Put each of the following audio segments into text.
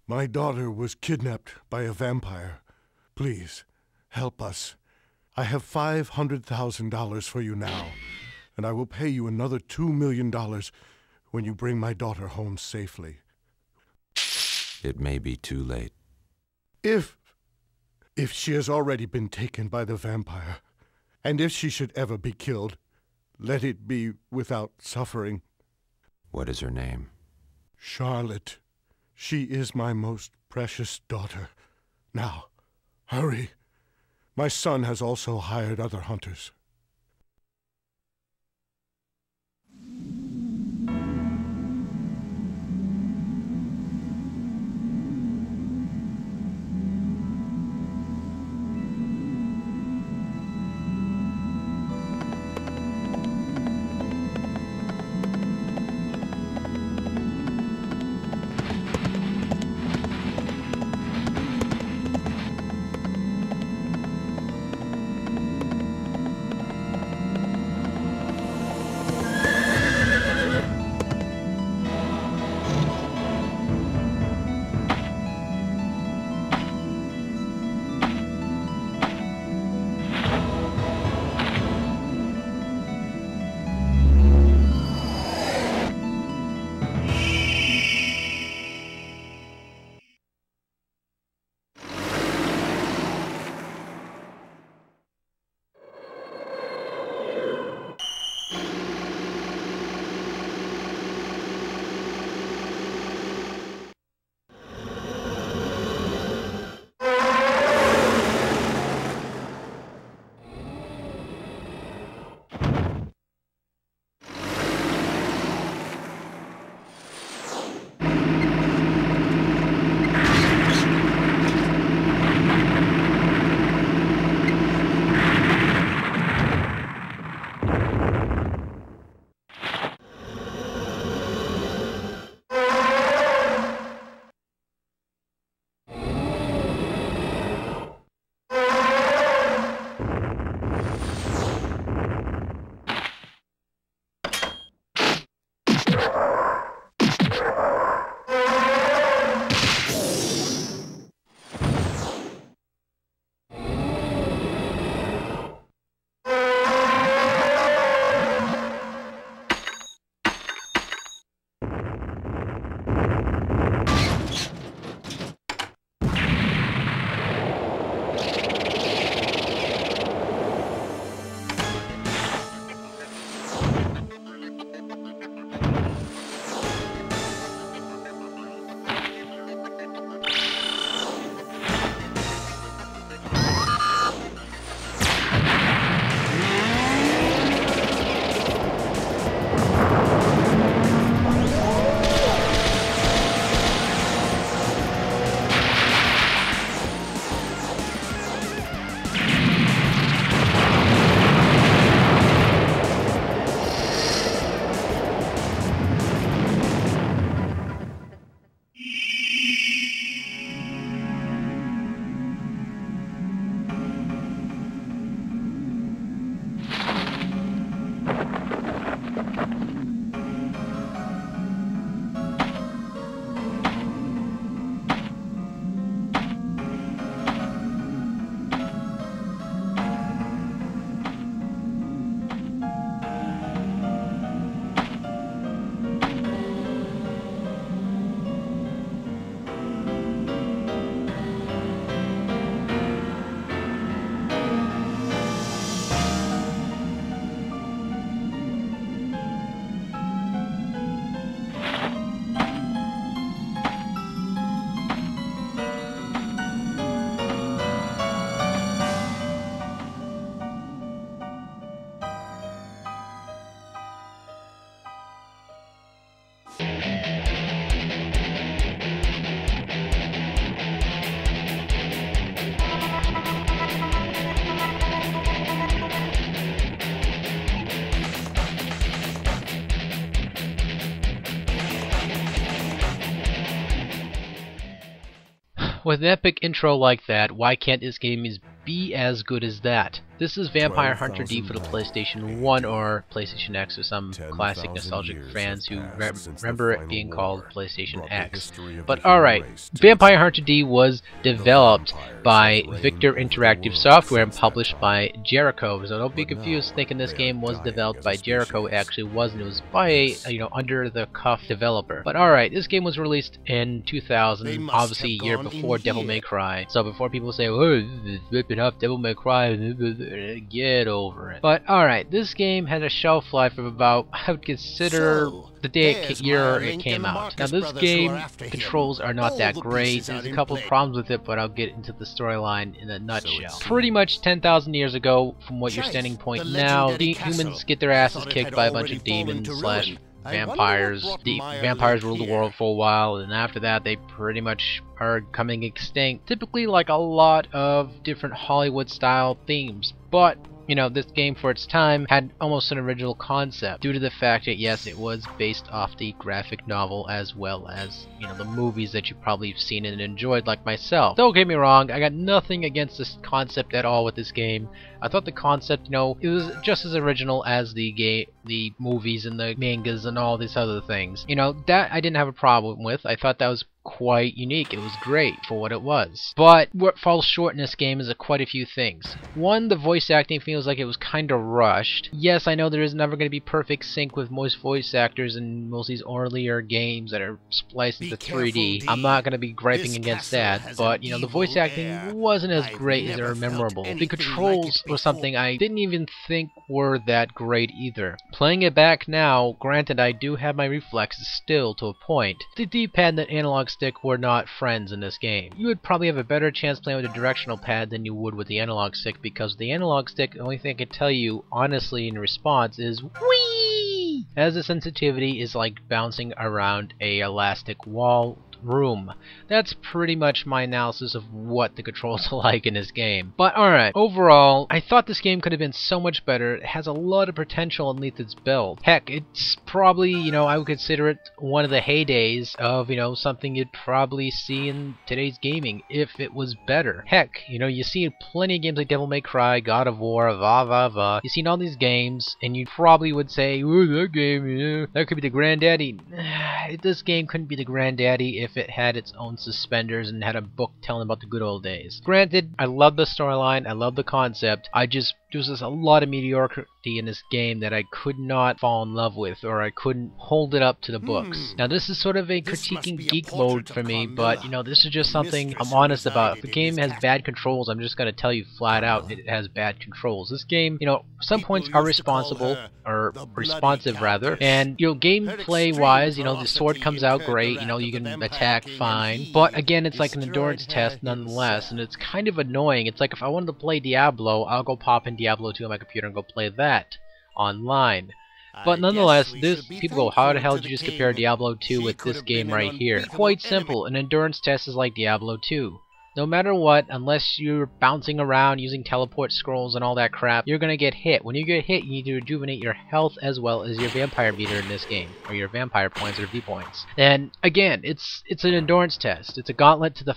My daughter was kidnapped by a vampire. Please, help us. I have $500,000 for you now, and I will pay you another $2 million when you bring my daughter home safely. It may be too late. If she has already been taken by the vampire, and if she should ever be killed, let it be without suffering. What is her name? Charlotte. She is my most precious daughter. Now, hurry. My son has also hired other hunters. With an epic intro like that, why can't this game be as good as that? This is Vampire Hunter D for the PlayStation 1 or PlayStation X for some classic nostalgic fans who remember it being called PlayStation X. But alright, Vampire Hunter D was developed by Victor Interactive Software and published by Jericho. So don't be confused thinking this game was developed by Jericho. It actually wasn't. It was by a, under the cuff developer. But alright, this game was released in 2000, obviously a year before Devil May Cry. So before people say, oh, this is ripping up Devil May Cry, get over it. But alright, this game had a shelf life of about, I would consider, the year it came out. Now this game, controls are not that great. There's a couple of problems with it, but I'll get into the storyline in a nutshell. Pretty much 10,000 years ago, from what your standing point now, the humans get their asses kicked by a bunch of demons slash vampires. The vampires rule the world for a while, and after that they pretty much are coming extinct. Typically like a lot of different Hollywood style themes, but this game for its time had almost an original concept due to the fact that yes, it was based off the graphic novel as well as, the movies that you probably have seen and enjoyed like myself. Don't get me wrong, I got nothing against this concept at all with this game. I thought the concept, it was just as original as the movies and the mangas and all these other things. That I didn't have a problem with. I thought that was quite unique. It was great for what it was. But what falls short in this game is quite a few things. One, the voice acting feels like it was kind of rushed. Yes, I know there is never going to be perfect sync with most voice actors in most of these earlier games that are spliced into 3D. I'm not going to be griping against that, but the voice acting wasn't as great as they were memorable. The controls were something I didn't even think were that great either. Playing it back now, granted I do have my reflexes still to a point, the D-pad and the analog stick were not friends in this game. You would probably have a better chance playing with the directional pad than you would with the analog stick, because the analog stick, the only thing I can tell you honestly in response is whee! As the sensitivity is like bouncing around a elastic wall room. That's pretty much my analysis of what the controls are like in this game. But alright, overall, I thought this game could have been so much better. It has a lot of potential underneath its build. Heck, it's probably, I would consider it one of the heydays of, something you'd probably see in today's gaming if it was better. Heck, you see plenty of games like Devil May Cry, God of War, You've seen all these games, and you probably would say, ooh, that game, that could be the granddaddy. This game couldn't be the granddaddy if it had its own suspenders and had a book telling about the good old days. Granted, I love the storyline, I love the concept, there's just a lot of mediocrity in this game that I could not fall in love with, or I couldn't hold it up to the books. Now this is sort of a critiquing geek mode for me, but this is just something I'm honest about. If the game has bad controls, I'm just going to tell you flat out it has bad controls. This game, some points are responsive rather, and gameplay wise, the sword comes out great, you can attack fine, but again it's like an endurance test nonetheless, and it's kind of annoying. It's like if I wanted to play Diablo, I'll go pop in Diablo 2 on my computer and go play that online. But nonetheless, people go, how the hell did you just compare Diablo 2 with this game right here? Quite simple, an endurance test is like Diablo 2. No matter what, unless you're bouncing around using teleport scrolls and all that crap, you're gonna get hit. When you get hit, you need to rejuvenate your health as well as your vampire meter in this game, or your vampire points or V points. And again, it's an endurance test. It's a gauntlet to the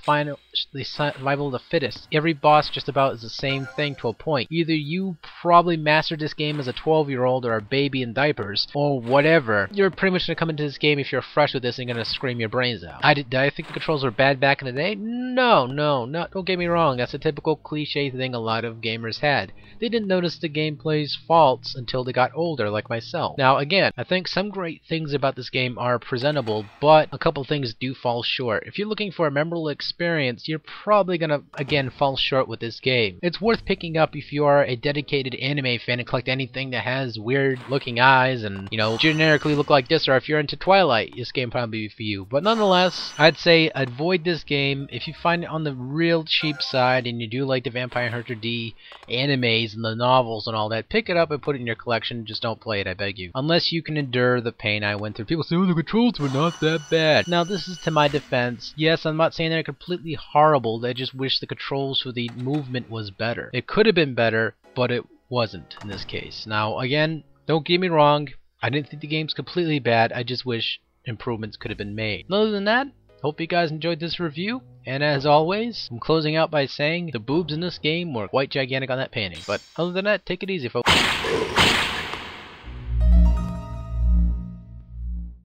survival of the fittest. Every boss just about is the same thing to a point. Either you probably mastered this game as a 12-year-old or a baby in diapers, or whatever. You're pretty much gonna come into this game if you're fresh with this and gonna scream your brains out. Did I think the controls were bad back in the day? No, don't get me wrong, that's a typical cliche thing a lot of gamers had. They didn't notice the gameplay's faults until they got older, like myself. Now again, I think some great things about this game are presentable, but a couple things do fall short. If you're looking for a memorable experience, you're probably gonna, again, fall short with this game. It's worth picking up if you are a dedicated anime fan and collect anything that has weird looking eyes and, generically look like this, or if you're into Twilight, this game probably be for you. But nonetheless, I'd say avoid this game. If you find it on the real cheap side and you do like the Vampire Hunter D animes and the novels and all that, pick it up and put it in your collection. Just don't play it, I beg you. Unless you can endure the pain I went through. People say, oh, the controls were not that bad. Now, this is to my defense. Yes, I'm not saying they're completely horrible. I just wish the controls for the movement was better. It could have been better, but it wasn't in this case. Now, again, don't get me wrong. I didn't think the game's completely bad. I just wish improvements could have been made. Other than that, hope you guys enjoyed this review. And as always, I'm closing out by saying the boobs in this game were quite gigantic on that painting. But other than that, take it easy, folks.